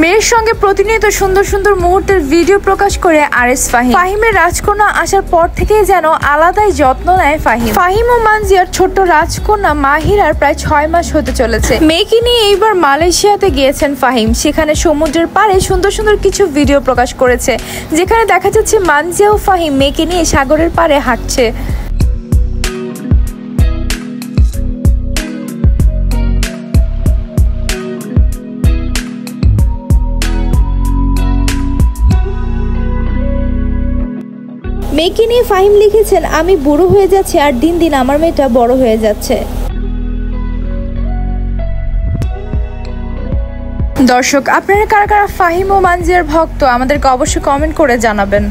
মেয়ের সঙ্গে প্রতিনিয়ত সুন্দর সুন্দর মুহূর্তের ভিডিও প্রকাশ করে আরএস ফাহিম। ফাহিমের রাজকন্যা আসার পর থেকেই যেন আলাদাই যত্ন নেয় ফাহিম। ফাহিম ও মানজিয়ার ছোট্ট রাজকন্যা মাহিরার প্রায় 6 মাস হতে চলেছে। মেয়েকে নিয়ে এইবার মালয়েশিয়াতে গিয়েছেন ফাহিম। সেখানে সমুদ্রের পাড়ে সুন্দর সুন্দর কিছু ভিডিও প্রকাশ করেছে, যেখানে দেখা যাচ্ছে মানজিয়া ও ফাহিম মেয়েকে নিয়ে সাগরের পাড়ে হাঁটছে। মেয়েকে নিয়ে ফাহিম লিখেছেন, আমি বুড়ো হয়ে যাচ্ছি আর দিন দিন আমার মেয়েটা বড় হয়ে যাচ্ছে। দর্শক, আপনারা কারা কারা ফাহিম ও মানজিয়ার ভক্ত আমাদেরকে অবশ্যই কমেন্ট করে জানাবেন।